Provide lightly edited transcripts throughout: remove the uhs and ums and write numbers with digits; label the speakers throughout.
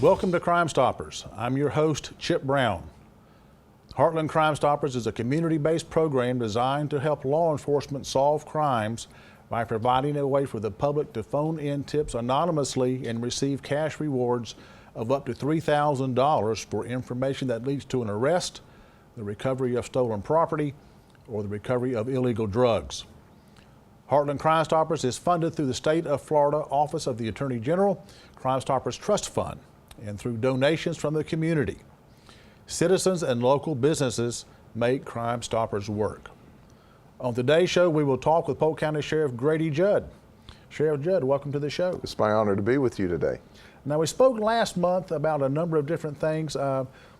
Speaker 1: Welcome to Crime Stoppers. I'm your host, Chip Brown. Heartland Crime Stoppers is a community-based program designed to help law enforcement solve crimes by providing a way for the public to phone in tips anonymously and receive cash rewards of up to $3,000 for information that leads to an arrest, the recovery of stolen property, or the recovery of illegal drugs. Heartland Crime Stoppers is funded through the State of Florida Office of the Attorney General, Crime Stoppers Trust Fund, and through donations from the community. Citizens and local businesses make Crime Stoppers work. On today's show, we will talk with Polk County Sheriff Grady Judd. Sheriff Judd, welcome to the show.
Speaker 2: It's my honor to be with you today.
Speaker 1: Now, we spoke last month about a number of different things.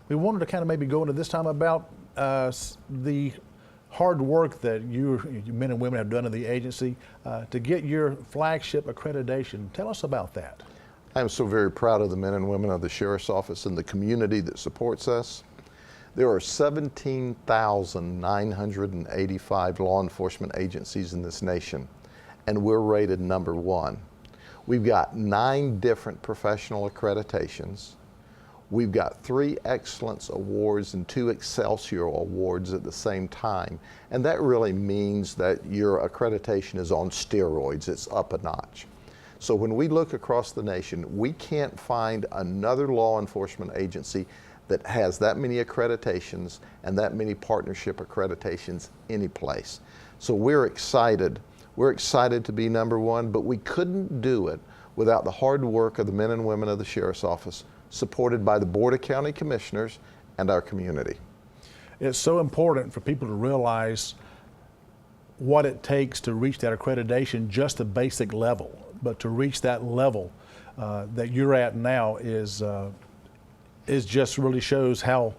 Speaker 1: We wanted to kind of maybe go into this time about the hard work that you men and women have done in the agency to get your flagship accreditation. Tell us about that.
Speaker 2: I am so very proud of the men and women of the Sheriff's Office and the community that supports us. There are 17,985 law enforcement agencies in this nation, and we're rated number 1. We've got 9 different professional accreditations. We've got 3 Excellence Awards and 2 Excelsior Awards at the same time. And that really means that your accreditation is on steroids. It's up a notch. So when we look across the nation, we can't find another law enforcement agency that has that many accreditations and that many partnership accreditations any place. So we're excited. We're excited to be number 1, but we couldn't do it without the hard work of the men and women of the Sheriff's Office, supported by the Board of County Commissioners and our community.
Speaker 1: It's so important for people to realize what it takes to reach that accreditation, just the basic level. But to reach that level that you're at now is just really shows how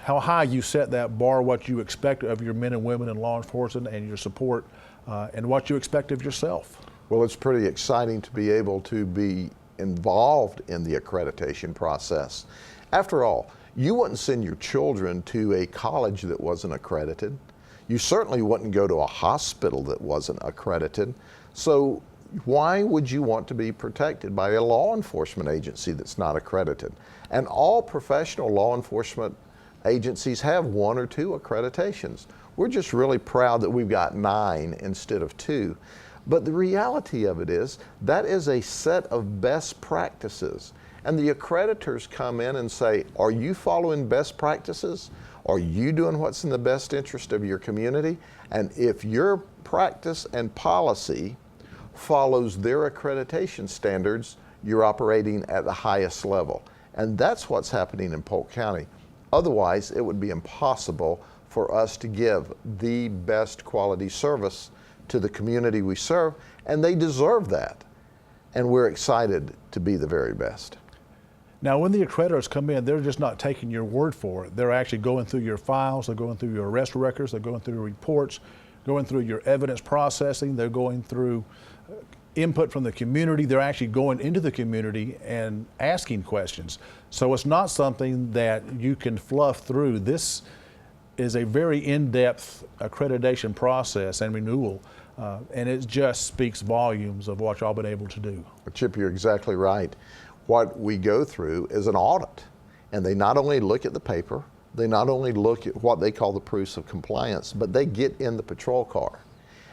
Speaker 1: high you set that bar, what you expect of your men and women in law enforcement and your support, and what you expect of yourself.
Speaker 2: Well, it's pretty exciting to be able to be involved in the accreditation process. After all, you wouldn't send your children to a college that wasn't accredited. You certainly wouldn't go to a hospital that wasn't accredited. So why would you want to be protected by a law enforcement agency that's not accredited? And all professional law enforcement agencies have 1 or 2 accreditations. We're just really proud that we've got 9 instead of 2. But the reality of it is that is a set of best practices. And the accreditors come in and say, are you following best practices? Are you doing what's in the best interest of your community? And if your practice and policy follows their accreditation standards, you're operating at the highest level. And that's what's happening in Polk County. Otherwise, it would be impossible for us to give the best quality service to the community we serve, and they deserve that. And we're excited to be the very best.
Speaker 1: Now, when the accreditors come in, they're just not taking your word for it. They're actually going through your files, they're going through your arrest records, they're going through your reports, going through your evidence processing, they're going through input from the community. They're actually going into the community and asking questions. So it's not something that you can fluff through. This is a very in-depth accreditation process and renewal, and it just speaks volumes of what y'all been able to do.
Speaker 2: Chip, you're exactly right. What we go through is an audit, and they not only look at the paper, they not only look at what they call the proofs of compliance, but they get in the patrol car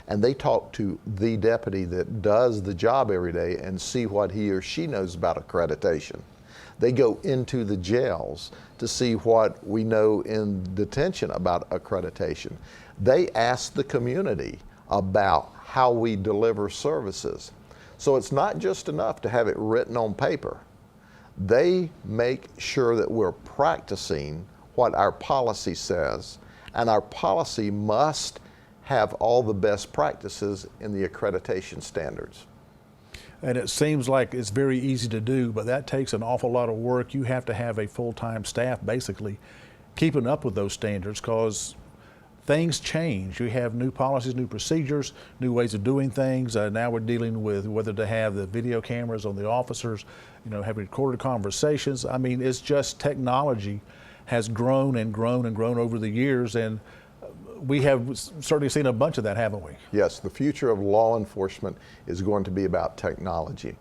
Speaker 2: and they talk to the deputy that does the job every day and see what he or she knows about accreditation. They go into the jails to see what we know in detention about accreditation. They ask the community about how we deliver services. So it's not just enough to have it written on paper. They make sure that we're practicing what our policy says, and our policy must have all the best practices in the accreditation standards.
Speaker 1: And it seems like it's very easy to do, but that takes an awful lot of work. You have to have a full-time staff basically keeping up with those standards, because things change. You have new policies, new procedures, new ways of doing things. Now we're dealing with whether to have the video cameras on the officers, have recorded conversations. I mean, it's just technology has grown and grown and grown over the years, and we have certainly seen a bunch of that, haven't we?
Speaker 2: Yes, the future of law enforcement is going to be about technology.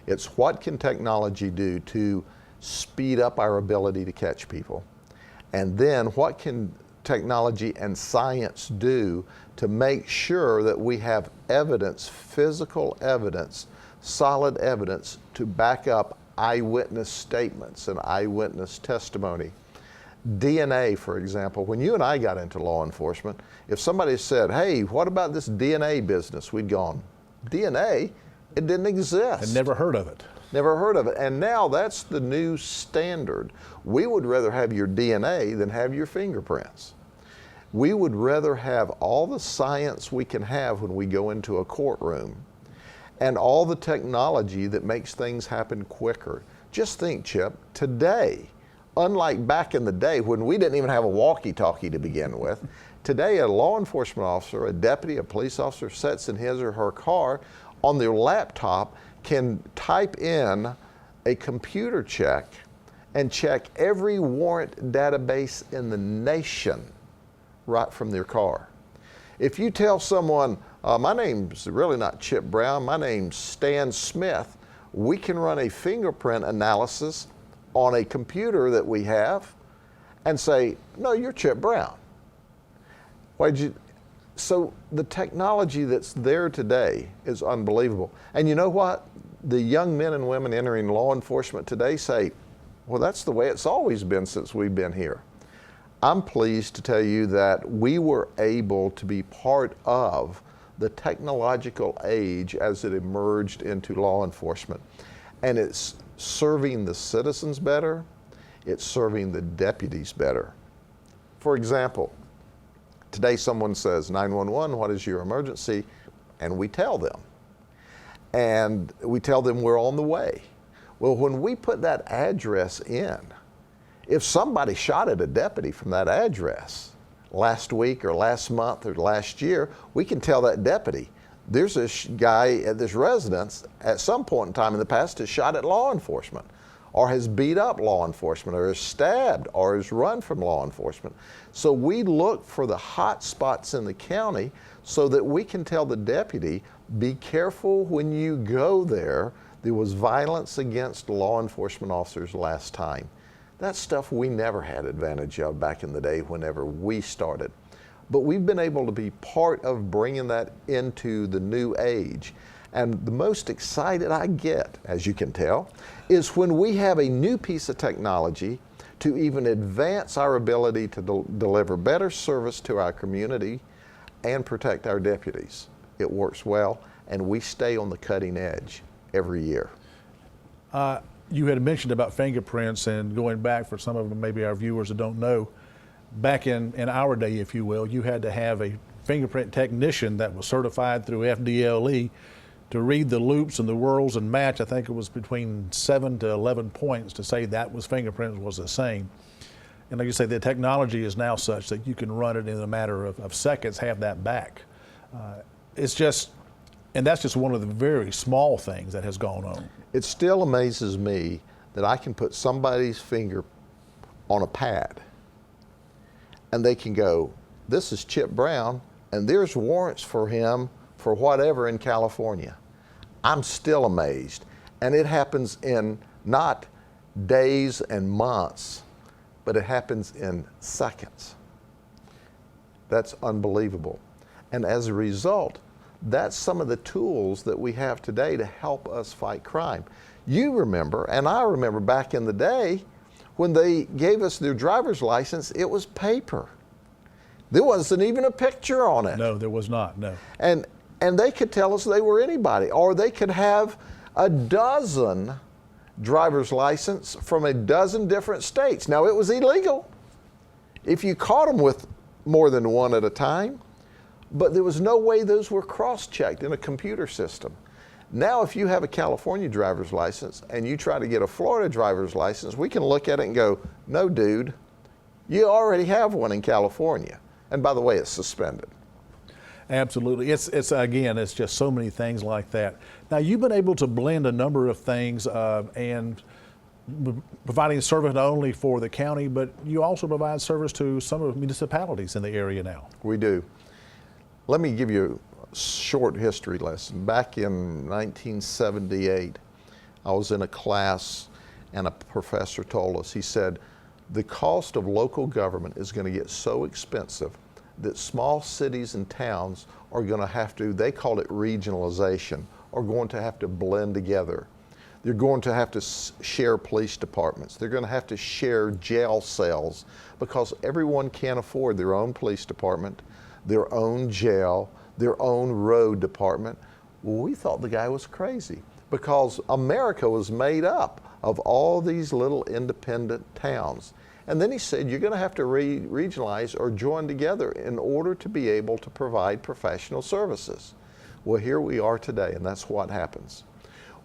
Speaker 2: It's what can technology do to speed up our ability to catch people? And then what can technology and science do to make sure that we have evidence, physical evidence, solid evidence to back up eyewitness statements and eyewitness testimony? DNA, for example, when you and I got into law enforcement, if somebody said, hey, what about this DNA business? We'd gone, DNA? It didn't exist.
Speaker 1: I'd never heard of it.
Speaker 2: Never heard of it. And now that's the new standard. We would rather have your DNA than have your fingerprints. We would rather have all the science we can have when we go into a courtroom and all the technology that makes things happen quicker. Just think, Chip, today, unlike back in the day when we didn't even have a walkie-talkie to begin with, today a law enforcement officer, a deputy, a police officer sits in his or her car on their laptop, can type in a computer check and check every warrant database in the nation right from their car. If you tell someone, my name's really not Chip Brown, my name's Stan Smith, we can run a fingerprint analysis on a computer that we have and say, no, you're Chip Brown. Why'd you? So the technology that's there today is unbelievable. And you know what? The young men and women entering law enforcement today say, well, that's the way it's always been since we've been here. I'm pleased to tell you that we were able to be part of the technological age as it emerged into law enforcement. And it's serving the citizens better, it's serving the deputies better. For example, today someone says, 911, what is your emergency? And we tell them. And we tell them we're on the way. Well, when we put that address in, if somebody shot at a deputy from that address last week or last month or last year, we can tell that deputy, there's this guy at this residence at some point in time in the past has shot at law enforcement or has beat up law enforcement or has stabbed or has run from law enforcement. So we look for the hot spots in the county so that we can tell the deputy, be careful when you go there. There was violence against law enforcement officers last time. That's stuff we never had advantage of back in the day whenever we started. But we've been able to be part of bringing that into the new age. And the most excited I get, as you can tell, is when we have a new piece of technology to even advance our ability to deliver better service to our community and protect our deputies. It works well, and we stay on the cutting edge every year.
Speaker 1: You had mentioned about fingerprints, and going back for some of them, maybe our viewers that don't know, back in our day, if you will, you had to have a fingerprint technician that was certified through FDLE to read the loops and the whirls and match. I think it was between 7 to 11 points to say that was fingerprints was the same. And like you say, the technology is now such that you can run it in a matter of seconds, have that back. It's just, and that's just one of the very small things that has gone on.
Speaker 2: It still amazes me that I can put somebody's finger on a pad and they can go, this is Chip Brown, and there's warrants for him for whatever in California. I'm still amazed. And it happens in not days and months, but it happens in seconds. That's unbelievable. And as a result, that's some of the tools that we have today to help us fight crime. You remember, and I remember back in the day, when they gave us their driver's license, it was paper. There wasn't even a picture on it.
Speaker 1: No, there was not, no.
Speaker 2: And they could tell us they were anybody, or they could have a dozen driver's license from a dozen different states. Now, it was illegal if you caught them with more than one at a time, but there was no way those were cross-checked in a computer system. Now, if you have a California driver's license and you try to get a Florida driver's license, we can look at it and go, no, dude, you already have one in California. And by the way, it's suspended.
Speaker 1: Absolutely. It's again, it's just so many things like that. Now, you've been able to blend a number of things and providing service not only for the county, but you also provide service to some of the municipalities in the area now.
Speaker 2: We do. Let me give you a short history lesson. Back in 1978, I was in a class and a professor told us, he said, the cost of local government is going to get so expensive that small cities and towns are going to have to, they call it regionalization, are going to have to blend together. They're going to have to share police departments. They're going to have to share jail cells because everyone can't afford their own police department, their own jail, their own road department. Well, we thought the guy was crazy because America was made up of all these little independent towns. And then he said, you're going to have to regionalize or join together in order to be able to provide professional services. Well, here we are today, and that's what happens.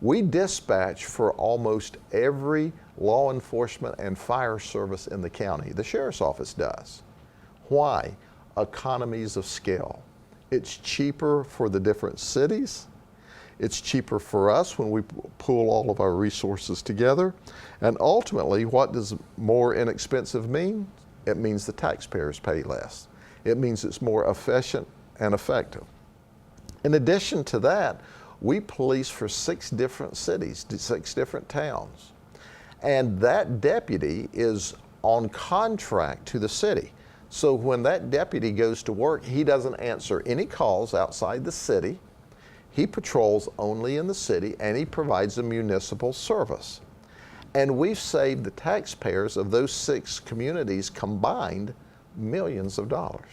Speaker 2: We dispatch for almost every law enforcement and fire service in the county. The sheriff's office does. Why? Economies of scale. It's cheaper for the different cities. It's cheaper for us when we pool all of our resources together. And ultimately, what does more inexpensive mean? It means the taxpayers pay less. It means it's more efficient and effective. In addition to that, we police for 6 different cities, 6 different towns. And that deputy is on contract to the city. So when that deputy goes to work, he doesn't answer any calls outside the city. He patrols only in the city, and he provides a municipal service. And we've saved the taxpayers of those 6 communities combined millions of dollars.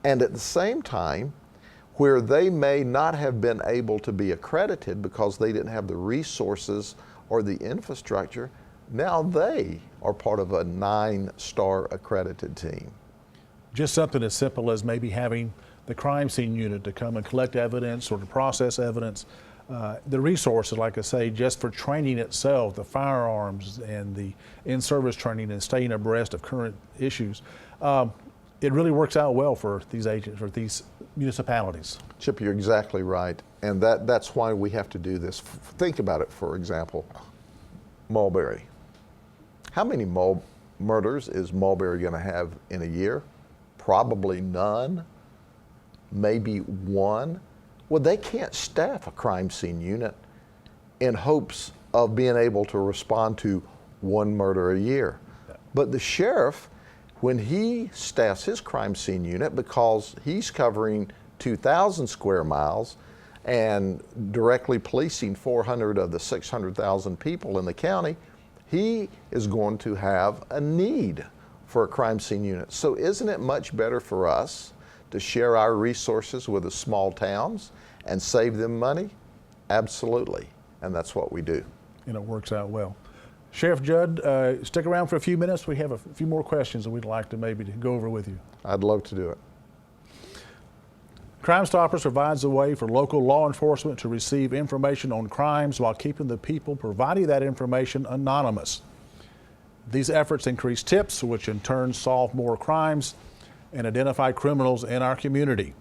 Speaker 2: And at the same time, where they may not have been able to be accredited because they didn't have the resources or the infrastructure, now they are part of a 9-star accredited team.
Speaker 1: Just something as simple as maybe having the crime scene unit to come and collect evidence or to process evidence. The resources, like I say, just for training itself, the firearms and the in-service training and staying abreast of current issues, it really works out well for these agents, for these municipalities.
Speaker 2: Chip, you're exactly right. And that's why we have to do this. Think about it, for example, Mulberry. How many murders is Mulberry going to have in a year? Probably none, maybe 1. Well, they can't staff a crime scene unit in hopes of being able to respond to 1 murder a year. But the sheriff, when he staffs his crime scene unit, because he's covering 2,000 square miles and directly policing 400 of the 600,000 people in the county, he is going to have a need for a crime scene unit. So isn't it much better for us to share our resources with the small towns and save them money? Absolutely, and that's what we do.
Speaker 1: And it works out well. Sheriff Judd, stick around for a few minutes. We have a few more questions that we'd like to maybe go over with you.
Speaker 2: I'd love to do it.
Speaker 1: Crime Stoppers provides a way for local law enforcement to receive information on crimes while keeping the people providing that information anonymous. These efforts increase tips, which in turn solve more crimes and identify criminals in our community.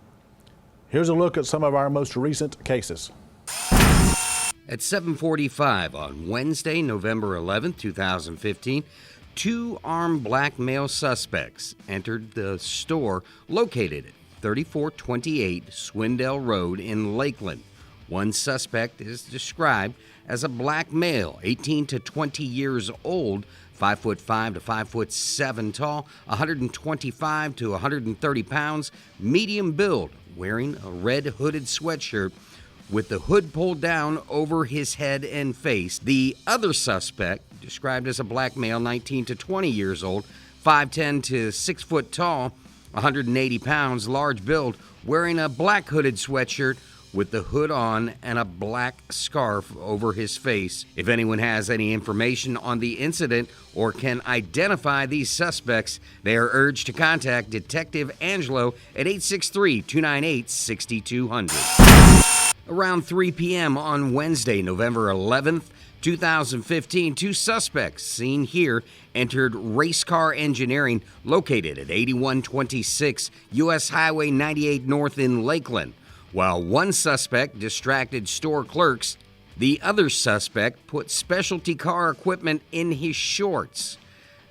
Speaker 1: Here's a look at some of our most recent cases.
Speaker 3: At 7:45 on Wednesday, November 11, 2015, 2 armed black male suspects entered the store located at 3428 Swindell Road in Lakeland. One suspect is described as a black male, 18 to 20 years old, 5'5" to 5'7" tall, 125 to 130 pounds, medium build, wearing a red hooded sweatshirt with the hood pulled down over his head and face. The other suspect, described as a black male, 19 to 20 years old, 5'10" to 6 foot tall, 180 pounds, large build, wearing a black hooded sweatshirt with the hood on and a black scarf over his face. If anyone has any information on the incident or can identify these suspects, they are urged to contact Detective Angelo at 863-298-6200. Around 3 p.m. on Wednesday, November 11th, 2015, 2 suspects seen here entered Race Car Engineering located at 8126 U.S. Highway 98 North in Lakeland. While one suspect distracted store clerks, the other suspect put specialty car equipment in his shorts.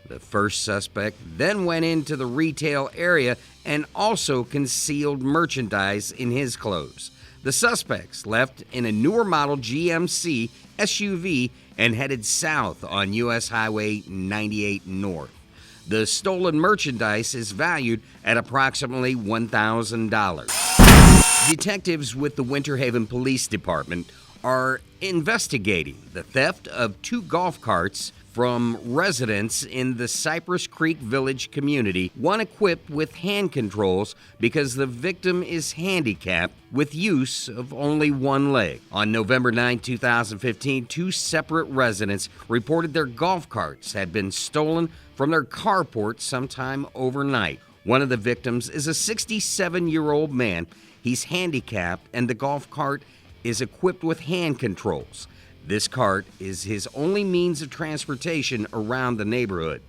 Speaker 3: The first suspect then went into the retail area and also concealed merchandise in his clothes. The suspects left in a newer model GMC SUV and headed south on U.S. Highway 98 North. The stolen merchandise is valued at approximately $1,000. Detectives with the Winter Haven Police Department are investigating the theft of 2 golf carts from residents in the Cypress Creek Village community, one equipped with hand controls because the victim is handicapped with use of only one leg. On November 9, 2015, 2 separate residents reported their golf carts had been stolen from their carport sometime overnight. One of the victims is a 67-year-old man. He's handicapped, and the golf cart is equipped with hand controls. This cart is his only means of transportation around the neighborhood.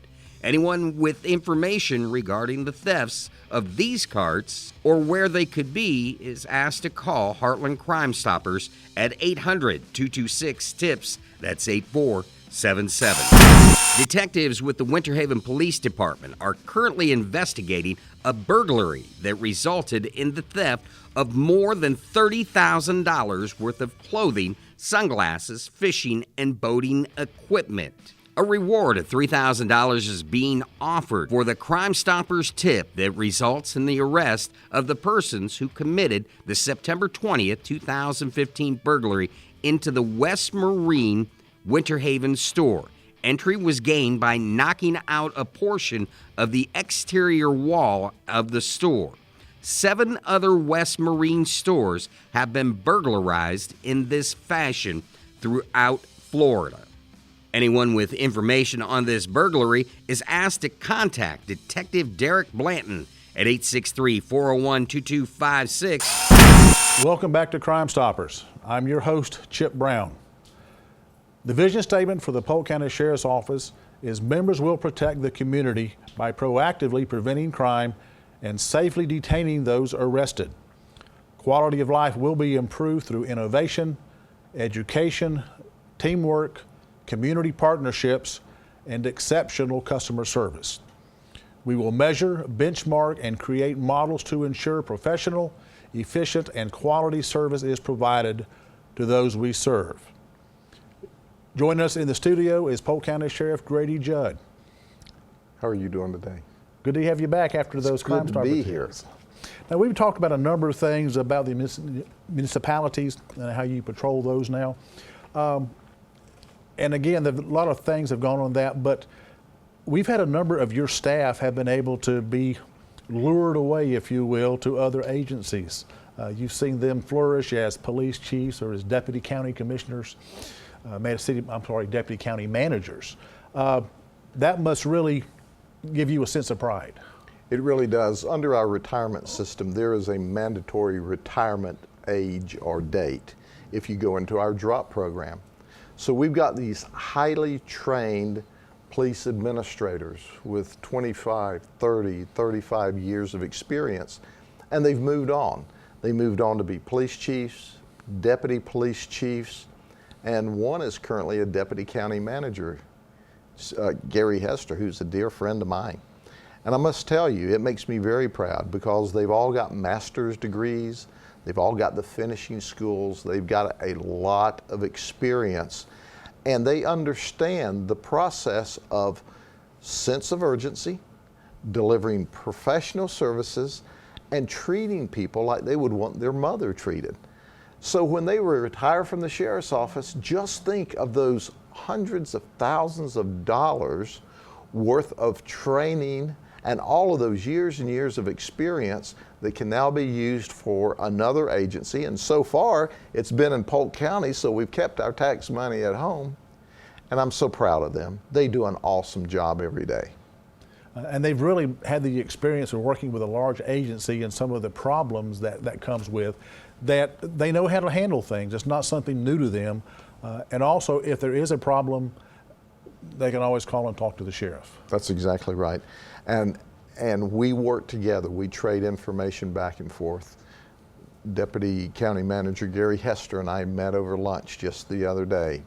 Speaker 3: Anyone with information regarding the thefts of these carts or where they could be is asked to call Heartland Crime Stoppers at 800-226-TIPS. That's 8477. Detectives with the Winter Haven Police Department are currently investigating a burglary that resulted in the theft of more than $30,000 worth of clothing, sunglasses, fishing, and boating equipment. A reward of $3,000 is being offered for the Crime Stoppers tip that results in the arrest of the persons who committed the September 20th, 2015 burglary into the West Marine Winter Haven store. Entry was gained by knocking out a portion of the exterior wall of the store. 7 other West Marine stores have been burglarized in this fashion throughout Florida. Anyone with information on this burglary is asked to contact Detective Derek Blanton at 863-401-2256.
Speaker 1: Welcome back to Crime Stoppers. I'm your host, Chip Brown. The vision statement for the Polk County Sheriff's Office is members will protect the community by proactively preventing crime and safely detaining those arrested. Quality of life will be improved through innovation, education, teamwork, community partnerships, and exceptional customer service. We will measure, benchmark, and create models to ensure professional, efficient, and quality service is provided to those we serve. Joining us in the studio is Polk County Sheriff Grady Judd.
Speaker 2: How are you doing today?
Speaker 1: Good to have you back after those Crime Stoppers.
Speaker 2: Good to be here.
Speaker 1: Now, we've talked about a number of things about the municipalities and how you patrol those now. And again, a lot of things have gone on that, but we've had a number of your staff have been able to be lured away, if you will, to other agencies. You've seen them flourish as police chiefs or as deputy county commissioners, deputy county managers. That must really give you a sense of pride.
Speaker 2: It really does. Under our retirement system, there is a mandatory retirement age or date if you go into our drop program. So we've got these highly trained police administrators with 25, 30, 35 years of experience, and they've moved on. They moved on to be police chiefs, deputy police chiefs, and one is currently a deputy county manager, Gary Hester, who's a dear friend of mine. And I must tell you, it makes me very proud because they've all got master's degrees, they've all got the finishing schools, they've got a lot of experience, and they understand the process of sense of urgency, delivering professional services, and treating people like they would want their mother treated. So when they retire from the sheriff's office, just think of those hundreds of thousands of dollars worth of training and all of those years and years of experience that can now be used for another agency. And so far, it's been in Polk County, so we've kept our tax money at home. And I'm so proud of them. They do an awesome job every day.
Speaker 1: And they've really had the experience of working with a large agency and some of the problems that comes with, that they know how to handle things. It's not something new to them. And also, if there is a problem, they can always call and talk to the sheriff.
Speaker 2: That's exactly right. And we work together. We trade information back and forth. Deputy County Manager Gary Hester and I met over lunch just the other day.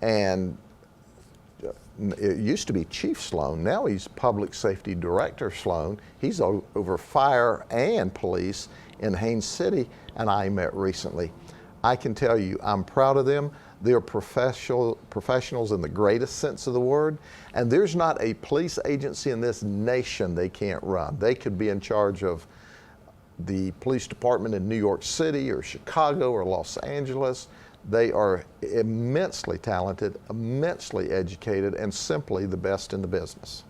Speaker 2: And it used to be Chief Sloan. Now he's Public Safety Director Sloan. He's over fire and police in Haines City, and I met recently. I can tell you, I'm proud of them. They're professionals in the greatest sense of the word, and there's not a police agency in this nation they can't run. They could be in charge of the police department in New York City or Chicago or Los Angeles. They are immensely talented, immensely educated, and simply the best in the business.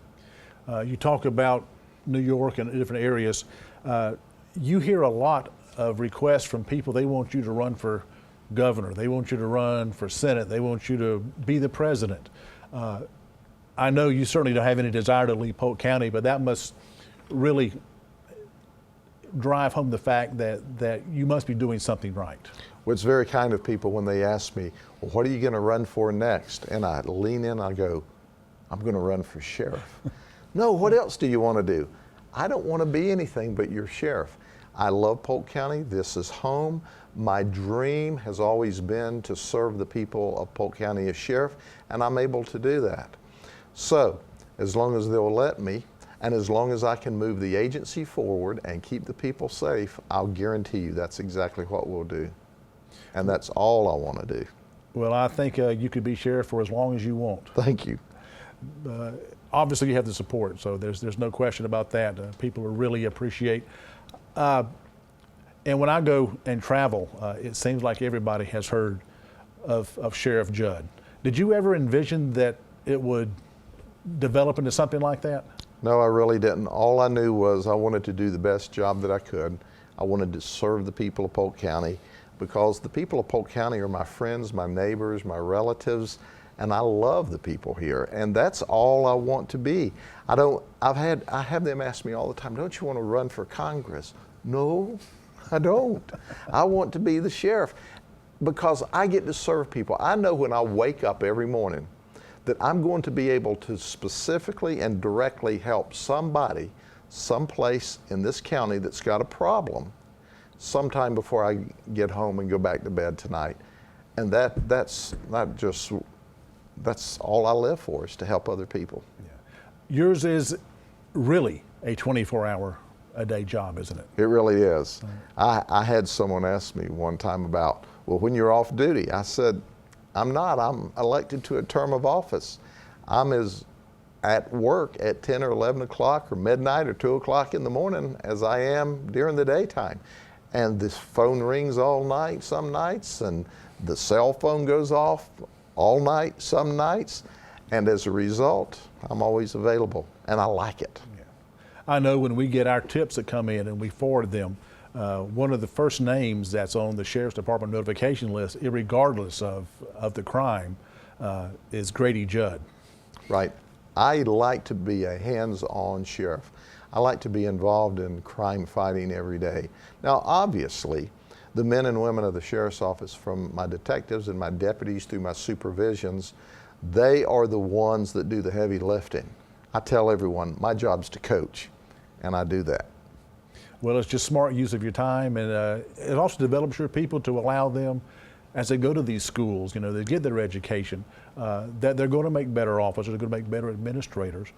Speaker 1: You talk about New York and different areas. You hear a lot of requests from people. They want you to run for governor. They want you to run for Senate. They want you to be the president. I know you certainly don't have any desire to leave Polk County, but that must really drive home the fact that you must be doing something right.
Speaker 2: Well, it's very kind of people when they ask me, well, what are you going to run for next? And I lean in, I go, I'm going to run for sheriff. No, what else do you want to do? I don't want to be anything but your sheriff. I love Polk County. This is home. My dream has always been to serve the people of Polk County as sheriff, and I'm able to do that. So, as long as they'll let me, and as long as I can move the agency forward and keep the people safe, I'll guarantee you that's exactly what we'll do. And that's all I want to do.
Speaker 1: Well, I think you could be sheriff for as long as you want.
Speaker 2: Thank you.
Speaker 1: Obviously, you have the support, so there's no question about that. People will really appreciate. And when I go and travel, it seems like everybody has heard of Sheriff Judd. Did you ever envision that it would develop into something like that?
Speaker 2: No, I really didn't. All I knew was I wanted to do the best job that I could. I wanted to serve the people of Polk County, because the people of Polk County are my friends, my neighbors, my relatives, and I love the people here, and that's all I want to be. I have them ask me all the time, don't you want to run for Congress? No, I don't. I want to be the sheriff because I get to serve people. I know when I wake up every morning that I'm going to be able to specifically and directly help somebody, someplace in this county that's got a problem sometime before I get home and go back to bed tonight. And that's all I live for, is to help other people.
Speaker 1: Yeah. Yours is really a 24-hour-a-day job, isn't it?
Speaker 2: It really is. I had someone ask me one time about, well, when you're off duty, I said, I'm not. I'm elected to a term of office. I'm as at work at 10 or 11 o'clock or midnight or 2 o'clock in the morning as I am during the daytime. And this phone rings all night some nights, and the cell phone goes off all night some nights, and as a result, I'm always available, and I like it.
Speaker 1: Yeah. I know when we get our tips that come in and we forward them, one of the first names that's on the Sheriff's Department notification list, irregardless of the crime, is Grady Judd.
Speaker 2: Right. I like to be a hands-on sheriff. I like to be involved in crime fighting every day. Now, obviously, the men and women of the Sheriff's Office, from my detectives and my deputies through my supervisions, they are the ones that do the heavy lifting. I tell everyone, my job's to coach, and I do that.
Speaker 1: Well, it's just smart use of your time, and it also develops your people to allow them, as they go to these schools, they get their education, that they're going to make better officers, they're going to make better administrators,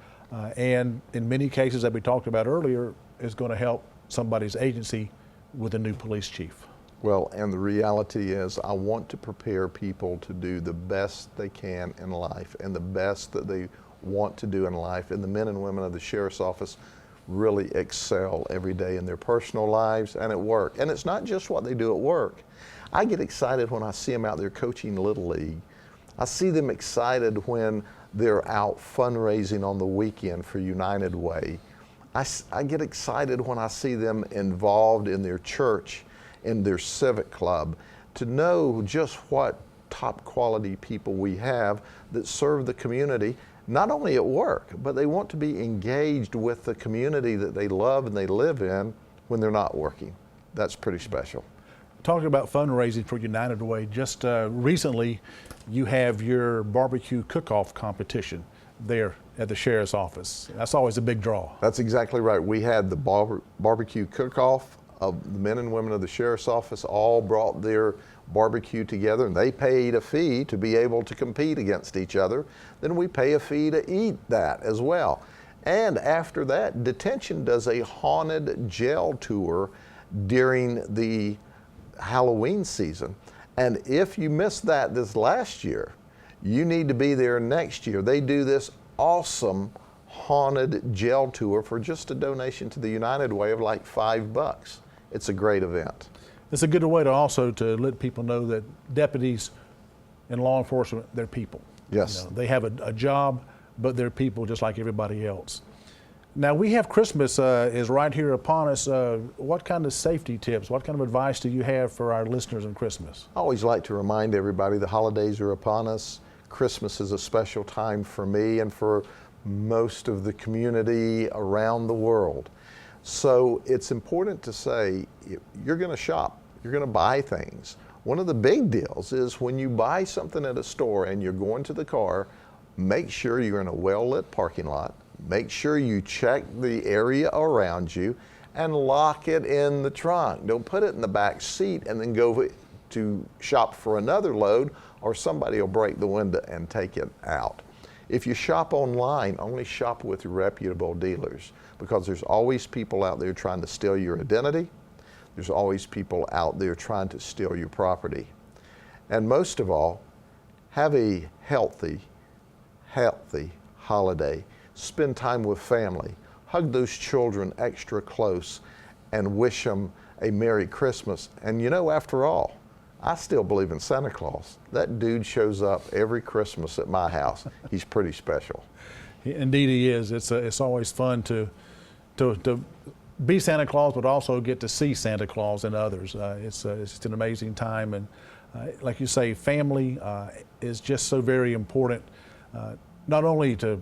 Speaker 1: and in many cases that we talked about earlier, is going to help somebody's agency with a new police chief.
Speaker 2: Well, and the reality is I want to prepare people to do the best they can in life and the best that they want to do in life, and the men and women of the Sheriff's Office really excel every day in their personal lives and at work. And it's not just what they do at work. I get excited when I see them out there coaching Little League. I see them excited when they're out fundraising on the weekend for United Way. I get excited when I see them involved in their church, in their civic club, to know just what top quality people we have that serve the community, not only at work, but they want to be engaged with the community that they love and they live in when they're not working. That's pretty special.
Speaker 1: Talking about fundraising for United Way, just recently you have your barbecue cook-off competition there at the Sheriff's Office. That's always a big draw.
Speaker 2: That's exactly right. We had the barbecue cook-off of the men and women of the Sheriff's Office all brought their barbecue together, and they paid a fee to be able to compete against each other. Then we pay a fee to eat that as well. And after that, Detention does a haunted jail tour during the Halloween season. And if you missed that this last year, you need to be there next year. They do this awesome haunted jail tour for just a donation to the United Way of like $5. It's a great event.
Speaker 1: It's a good way to also to let people know that deputies in law enforcement, they're people.
Speaker 2: Yes.
Speaker 1: You know, they have a job, but they're people just like everybody else. Now we have Christmas is right here upon us. What kind of safety tips, what kind of advice do you have for our listeners on Christmas?
Speaker 2: I always like to remind everybody the holidays are upon us. Christmas is a special time for me and for most of the community around the world. So it's important to say, you're going to shop, you're going to buy things. One of the big deals is when you buy something at a store and you're going to the car, make sure you're in a well-lit parking lot. Make sure you check the area around you and lock it in the trunk. Don't put it in the back seat and then go to shop for another load, or somebody will break the window and take it out. If you shop online, only shop with reputable dealers, because there's always people out there trying to steal your identity. There's always people out there trying to steal your property. And most of all, have a healthy holiday. Spend time with family. Hug those children extra close and wish them a Merry Christmas. And you know, after all, I still believe in Santa Claus. That dude shows up every Christmas at my house. He's pretty special.
Speaker 1: Indeed he is. It's always fun to be Santa Claus, but also get to see Santa Claus and others. It's just an amazing time. And like you say, family is just so very important, not only to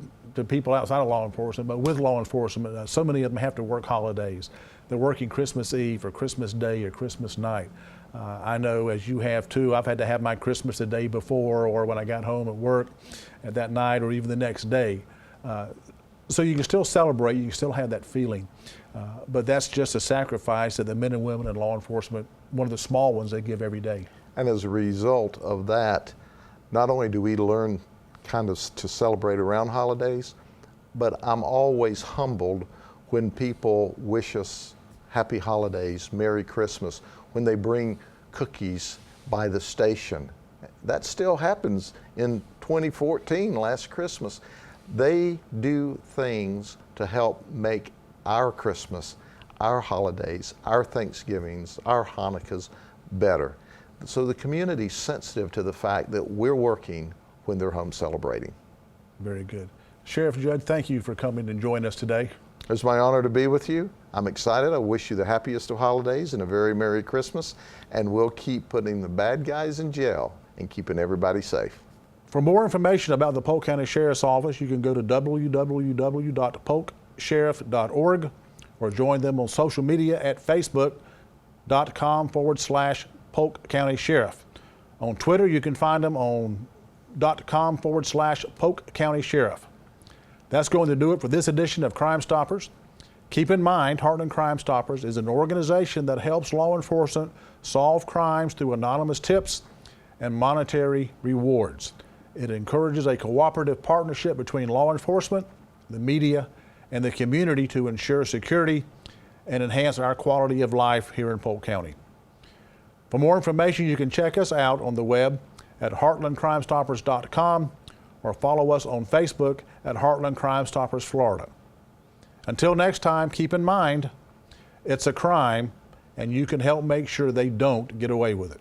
Speaker 1: people outside of law enforcement, but with law enforcement. So many of them have to work holidays. They're working Christmas Eve or Christmas Day or Christmas night. I know, as you have too, I've had to have my Christmas the day before or when I got home at work at that night or even the next day. So you can still celebrate, you can still have that feeling. But that's just a sacrifice that the men and women in law enforcement, one of the small ones, they give every day.
Speaker 2: And as a result of that, not only do we learn kind of to celebrate around holidays, but I'm always humbled when people wish us happy holidays, Merry Christmas, when they bring cookies by the station. That still happens in 2014, last Christmas. They do things to help make our Christmas, our holidays, our Thanksgivings, our Hanukkahs better. So the community's sensitive to the fact that we're working when they're home celebrating.
Speaker 1: Very good. Sheriff Judd, thank you for coming and joining us today.
Speaker 2: It's my honor to be with you. I'm excited. I wish you the happiest of holidays and a very Merry Christmas. And we'll keep putting the bad guys in jail and keeping everybody safe.
Speaker 1: For more information about the Polk County Sheriff's Office, you can go to www.polksheriff.org or join them on social media at facebook.com/Polk County Sheriff. On Twitter, you can find them on .com/Polk County Sheriff. That's going to do it for this edition of Crime Stoppers. Keep in mind, Heartland Crime Stoppers is an organization that helps law enforcement solve crimes through anonymous tips and monetary rewards. It encourages a cooperative partnership between law enforcement, the media, and the community to ensure security and enhance our quality of life here in Polk County. For more information, you can check us out on the web at heartlandcrimestoppers.com or follow us on Facebook at Heartland Crime Stoppers Florida. Until next time, keep in mind, it's a crime and you can help make sure they don't get away with it.